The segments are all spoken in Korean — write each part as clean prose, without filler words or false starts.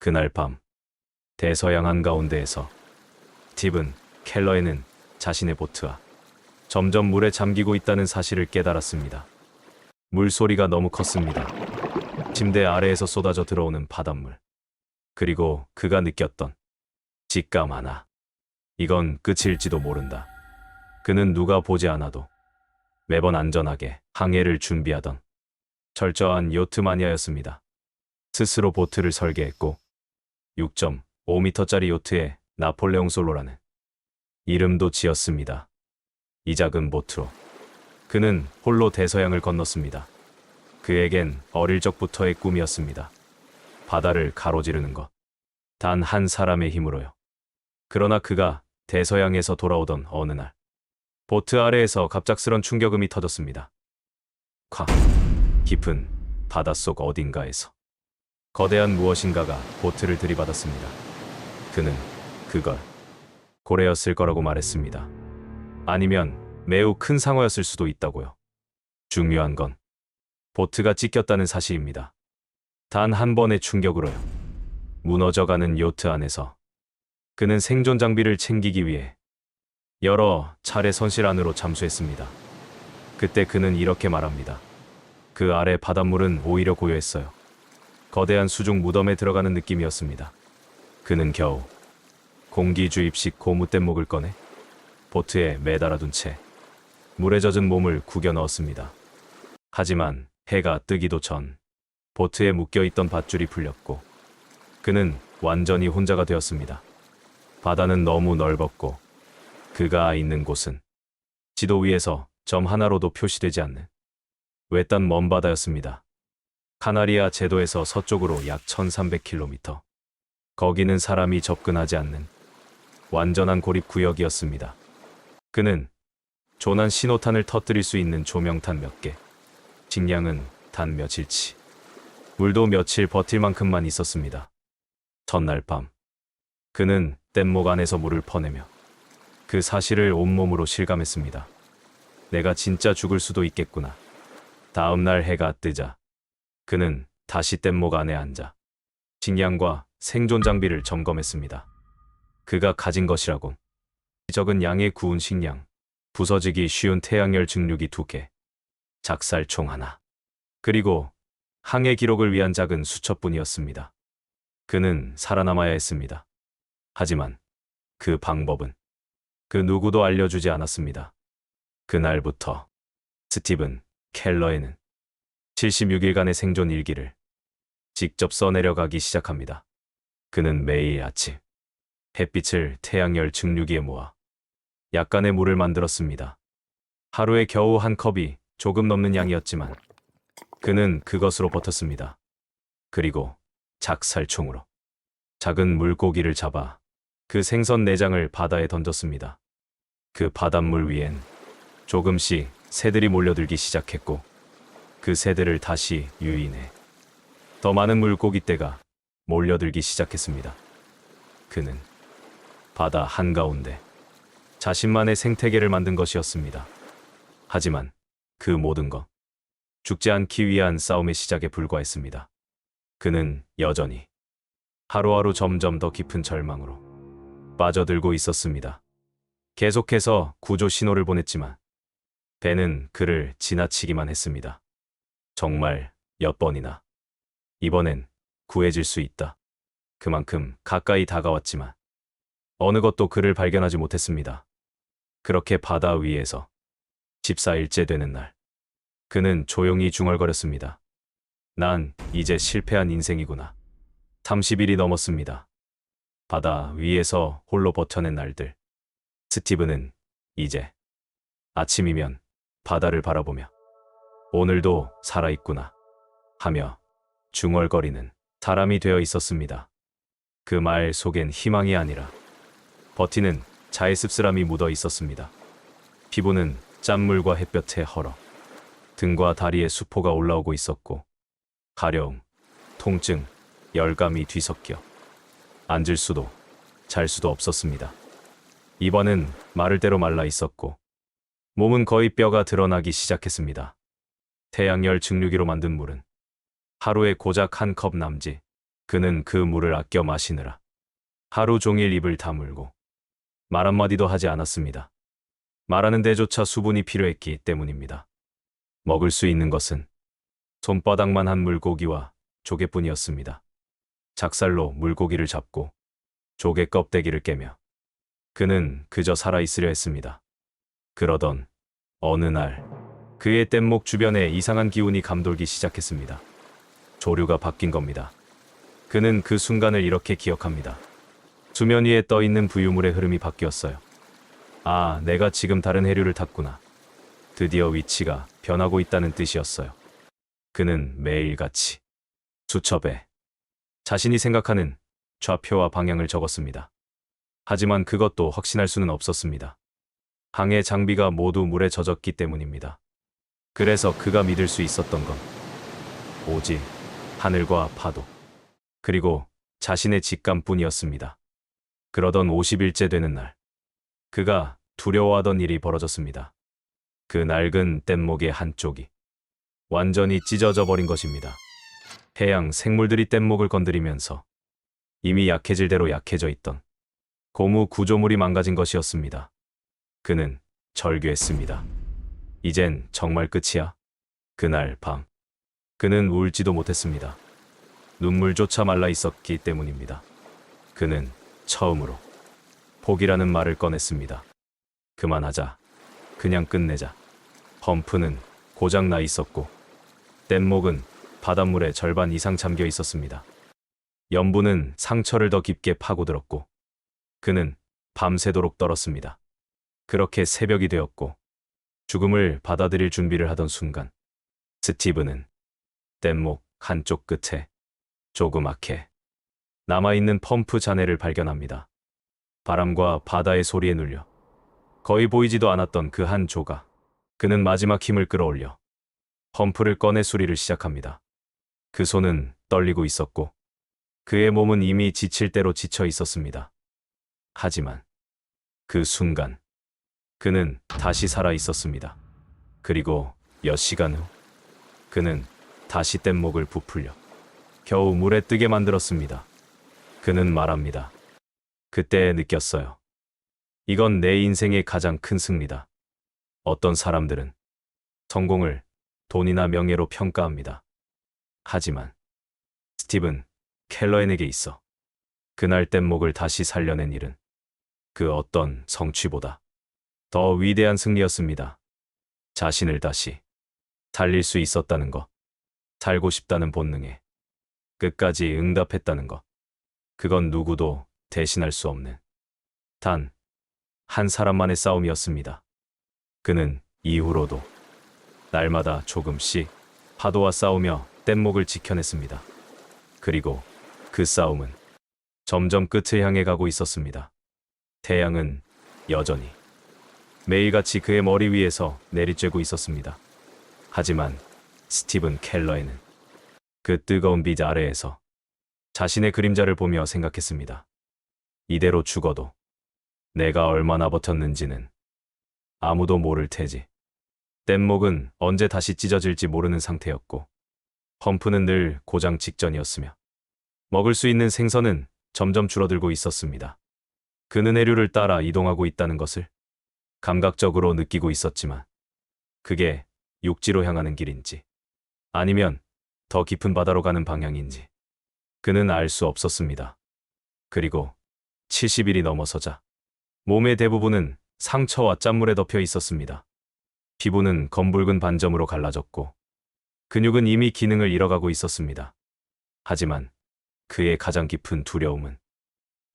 그날 밤 대서양 한가운데에서 스티븐 켈러에는 자신의 보트와 점점 물에 잠기고 있다는 사실을 깨달았습니다. 물소리가 너무 컸습니다. 침대 아래에서 쏟아져 들어오는 바닷물. 그리고 그가 느꼈던 직감 하나. 이건 끝일지도 모른다. 그는 누가 보지 않아도 매번 안전하게 항해를 준비하던 철저한 요트 마니아였습니다. 스스로 보트를 설계했고 6.5m짜리 요트에 나폴레옹 솔로라는 이름도 지었습니다. 이 작은 보트로 그는 홀로 대서양을 건넜습니다. 그에겐 어릴 적부터의 꿈이었습니다. 바다를 가로지르는 것. 단 한 사람의 힘으로요. 그러나 그가 대서양에서 돌아오던 어느 날 보트 아래에서 갑작스런 충격음이 터졌습니다. 콱! 깊은 바닷속 어딘가에서 거대한 무엇인가가 보트를 들이받았습니다. 그는 그걸 고래였을 거라고 말했습니다. 아니면 매우 큰 상어였을 수도 있다고요. 중요한 건 보트가 찢겼다는 사실입니다. 단 한 번의 충격으로요. 무너져가는 요트 안에서 그는 생존 장비를 챙기기 위해 여러 차례 선실 안으로 잠수했습니다. 그때 그는 이렇게 말합니다. 그 아래 바닷물은 오히려 고요했어요. 거대한 수중 무덤에 들어가는 느낌이었습니다. 그는 겨우 공기 주입식 고무 뗏목을 꺼내 보트에 매달아둔 채 물에 젖은 몸을 구겨 넣었습니다. 하지만 해가 뜨기도 전 보트에 묶여있던 밧줄이 풀렸고 그는 완전히 혼자가 되었습니다. 바다는 너무 넓었고 그가 있는 곳은 지도 위에서 점 하나로도 표시되지 않는 외딴 먼 바다였습니다. 카나리아 제도에서 서쪽으로 약 1300km. 거기는 사람이 접근하지 않는 완전한 고립 구역이었습니다. 그는 조난 신호탄을 터뜨릴 수 있는 조명탄 몇 개, 식량은 단 며칠치, 물도 며칠 버틸 만큼만 있었습니다. 첫날 밤, 그는 뗏목 안에서 물을 퍼내며 그 사실을 온몸으로 실감했습니다. 내가 진짜 죽을 수도 있겠구나. 다음 날 해가 뜨자 그는 다시 뗏목 안에 앉아 식량과 생존 장비를 점검했습니다. 그가 가진 것이라곤 적은 양의 구운 식량, 부서지기 쉬운 태양열 증류기 2개, 작살총 하나, 그리고 항해 기록을 위한 작은 수첩뿐이었습니다. 그는 살아남아야 했습니다. 하지만 그 방법은 그 누구도 알려주지 않았습니다. 그날부터 스티븐 켈러에는 76일간의 생존 일기를 직접 써내려가기 시작합니다. 그는 매일 아침 햇빛을 태양열 증류기에 모아 약간의 물을 만들었습니다. 하루에 겨우 한 컵이 조금 넘는 양이었지만 그는 그것으로 버텼습니다. 그리고 작살총으로 작은 물고기를 잡아 그 생선 내장을 바다에 던졌습니다. 그 바닷물 위엔 조금씩 새들이 몰려들기 시작했고 그 새들을 다시 유인해 더 많은 물고기떼가 몰려들기 시작했습니다. 그는 바다 한가운데 자신만의 생태계를 만든 것이었습니다. 하지만 그 모든 건 죽지 않기 위한 싸움의 시작에 불과했습니다. 그는 여전히 하루하루 점점 더 깊은 절망으로 빠져들고 있었습니다. 계속해서 구조 신호를 보냈지만 배는 그를 지나치기만 했습니다. 정말 몇 번이나 이번엔 구해질 수 있다. 그만큼 가까이 다가왔지만 어느 것도 그를 발견하지 못했습니다. 그렇게 바다 위에서 14일째 되는 날 그는 조용히 중얼거렸습니다. 난 이제 실패한 인생이구나. 30일이 넘었습니다. 바다 위에서 홀로 버텨낸 날들. 스티븐은 이제 아침이면 바다를 바라보며 오늘도 살아있구나 하며 중얼거리는 사람이 되어 있었습니다. 그 말 속엔 희망이 아니라 버티는 자의 씁쓸함이 묻어 있었습니다. 피부는 짠물과 햇볕에 헐어 등과 다리에 수포가 올라오고 있었고 가려움, 통증, 열감이 뒤섞여 앉을 수도 잘 수도 없었습니다. 입안은 마를 대로 말라 있었고 몸은 거의 뼈가 드러나기 시작했습니다. 태양열 증류기로 만든 물은 하루에 고작 한 컵 남짓. 그는 그 물을 아껴 마시느라 하루 종일 입을 다물고 말 한마디도 하지 않았습니다. 말하는 데조차 수분이 필요했기 때문입니다. 먹을 수 있는 것은 손바닥만 한 물고기와 조개뿐이었습니다. 작살로 물고기를 잡고 조개 껍데기를 깨며 그는 그저 살아있으려 했습니다. 그러던 어느 날 그의 뗏목 주변에 이상한 기운이 감돌기 시작했습니다. 조류가 바뀐 겁니다. 그는 그 순간을 이렇게 기억합니다. 수면 위에 떠 있는 부유물의 흐름이 바뀌었어요. 아, 내가 지금 다른 해류를 탔구나. 드디어 위치가 변하고 있다는 뜻이었어요. 그는 매일같이 수첩에 자신이 생각하는 좌표와 방향을 적었습니다. 하지만 그것도 확신할 수는 없었습니다. 항해 장비가 모두 물에 젖었기 때문입니다. 그래서 그가 믿을 수 있었던 건 오직 하늘과 파도, 그리고 자신의 직감뿐이었습니다. 그러던 50일째 되는 날, 그가 두려워하던 일이 벌어졌습니다. 그 낡은 뗏목의 한쪽이 완전히 찢어져 버린 것입니다. 해양 생물들이 뗏목을 건드리면서 이미 약해질 대로 약해져 있던 고무 구조물이 망가진 것이었습니다. 그는 절규했습니다. 이젠 정말 끝이야. 그날 밤, 그는 울지도 못했습니다. 눈물조차 말라 있었기 때문입니다. 그는 처음으로 포기라는 말을 꺼냈습니다. 그만하자. 그냥 끝내자. 펌프는 고장나 있었고 뗏목은 바닷물에 절반 이상 잠겨 있었습니다. 염분은 상처를 더 깊게 파고들었고 그는 밤새도록 떨었습니다. 그렇게 새벽이 되었고 죽음을 받아들일 준비를 하던 순간 스티브는 뗏목 한쪽 끝에 조그맣게 남아있는 펌프 잔해를 발견합니다. 바람과 바다의 소리에 눌려 거의 보이지도 않았던 그 한 조각. 그는 마지막 힘을 끌어올려 펌프를 꺼내 수리를 시작합니다. 그 손은 떨리고 있었고 그의 몸은 이미 지칠 대로 지쳐 있었습니다. 하지만 그 순간 그는 다시 살아 있었습니다. 그리고 몇 시간 후 그는 다시 뗏목을 부풀려 겨우 물에 뜨게 만들었습니다. 그는 말합니다. 그때 느꼈어요. 이건 내 인생의 가장 큰 승리다. 어떤 사람들은 성공을 돈이나 명예로 평가합니다. 하지만 스티븐 켈러엔에게 있어 그날 뗏목을 다시 살려낸 일은 그 어떤 성취보다 더 위대한 승리였습니다. 자신을 다시 살릴 수 있었다는 것, 살고 싶다는 본능에 끝까지 응답했다는 것, 그건 누구도 대신할 수 없는 단 한 사람만의 싸움이었습니다. 그는 이후로도 날마다 조금씩 파도와 싸우며 뗏목을 지켜냈습니다. 그리고 그 싸움은 점점 끝을 향해 가고 있었습니다. 태양은 여전히 매일같이 그의 머리 위에서 내리쬐고 있었습니다. 하지만 스티븐 켈러에는 그 뜨거운 빛 아래에서 자신의 그림자를 보며 생각했습니다. 이대로 죽어도 내가 얼마나 버텼는지는 아무도 모를 테지. 뗏목은 언제 다시 찢어질지 모르는 상태였고 펌프는 늘 고장 직전이었으며 먹을 수 있는 생선은 점점 줄어들고 있었습니다. 그는 해류를 따라 이동하고 있다는 것을 감각적으로 느끼고 있었지만 그게 육지로 향하는 길인지 아니면 더 깊은 바다로 가는 방향인지 그는 알 수 없었습니다. 그리고 70일이 넘어서자 몸의 대부분은 상처와 짠물에 덮여 있었습니다. 피부는 검붉은 반점으로 갈라졌고 근육은 이미 기능을 잃어가고 있었습니다. 하지만 그의 가장 깊은 두려움은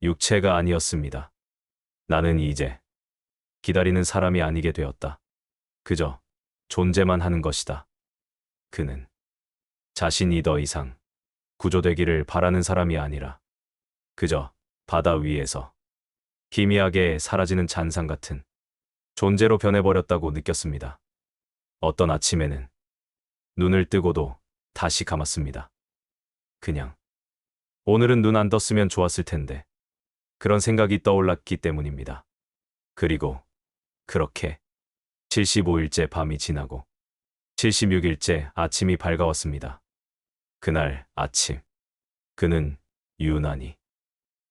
육체가 아니었습니다. 나는 이제 기다리는 사람이 아니게 되었다. 그저 존재만 하는 것이다. 그는 자신이 더 이상 구조되기를 바라는 사람이 아니라 그저 바다 위에서 희미하게 사라지는 잔상 같은 존재로 변해버렸다고 느꼈습니다. 어떤 아침에는 눈을 뜨고도 다시 감았습니다. 그냥 오늘은 눈 안 떴으면 좋았을 텐데 그런 생각이 떠올랐기 때문입니다. 그리고 그렇게 75일째 밤이 지나고 76일째 아침이 밝아왔습니다. 그날 아침 그는 유난히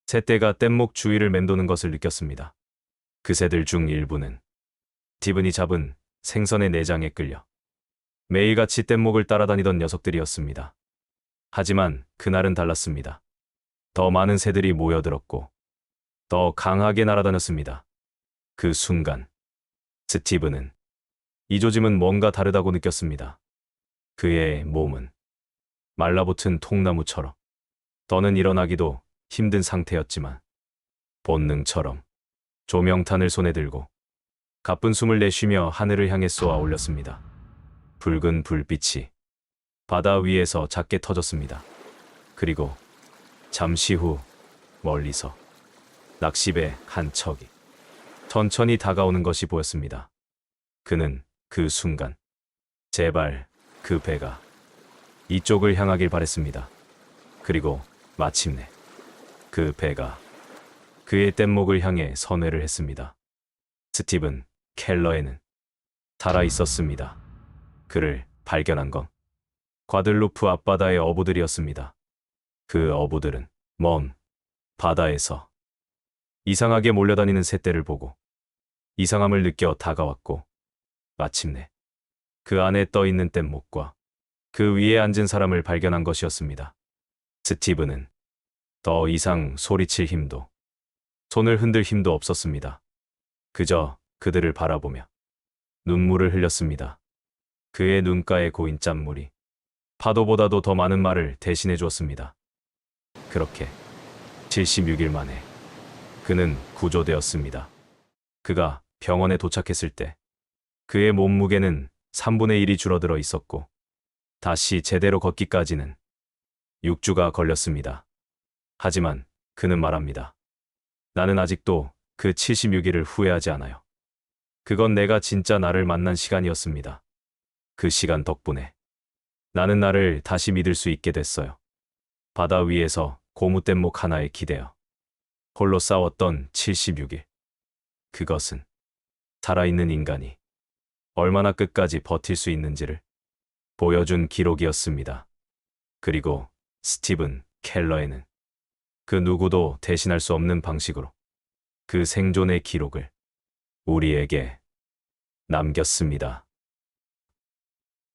새떼가 뗏목 주위를 맴도는 것을 느꼈습니다. 그 새들 중 일부는 스티븐이 잡은 생선의 내장에 끌려 매일같이 뗏목을 따라다니던 녀석들이었습니다. 하지만 그날은 달랐습니다. 더 많은 새들이 모여들었고 더 강하게 날아다녔습니다. 그 순간 스티븐은 이 조짐은 뭔가 다르다고 느꼈습니다. 그의 몸은 말라붙은 통나무처럼 더는 일어나기도 힘든 상태였지만 본능처럼 조명탄을 손에 들고 가쁜 숨을 내쉬며 하늘을 향해 쏘아 올렸습니다. 붉은 불빛이 바다 위에서 작게 터졌습니다. 그리고 잠시 후 멀리서 낚싯배 한 척이 천천히 다가오는 것이 보였습니다. 그는 그 순간 제발 그 배가 이쪽을 향하길 바랬습니다. 그리고 마침내 그 배가 그의 뗏목을 향해 선회를 했습니다. 스티븐 켈러에는 살아 있었습니다. 그를 발견한 건 과들루프 앞바다의 어부들이었습니다. 그 어부들은 먼 바다에서 이상하게 몰려다니는 새떼를 보고 이상함을 느껴 다가왔고 마침내 그 안에 떠 있는 뗏목과 그 위에 앉은 사람을 발견한 것이었습니다. 스티븐은 더 이상 소리칠 힘도 손을 흔들 힘도 없었습니다. 그저 그들을 바라보며 눈물을 흘렸습니다. 그의 눈가에 고인 짠물이 파도보다도 더 많은 말을 대신해 주었습니다. 그렇게 76일 만에 그는 구조되었습니다. 그가 병원에 도착했을 때 그의 몸무게는 3분의 1이 줄어들어 있었고 다시 제대로 걷기까지는 6주가 걸렸습니다. 하지만 그는 말합니다. 나는 아직도 그 76일을 후회하지 않아요. 그건 내가 진짜 나를 만난 시간이었습니다. 그 시간 덕분에 나는 나를 다시 믿을 수 있게 됐어요. 바다 위에서 고무뗏목 하나에 기대어 홀로 싸웠던 76일. 그것은 살아있는 인간이 얼마나 끝까지 버틸 수 있는지를 보여준 기록이었습니다. 그리고 스티븐 켈러에는 그 누구도 대신할 수 없는 방식으로 그 생존의 기록을 우리에게 남겼습니다.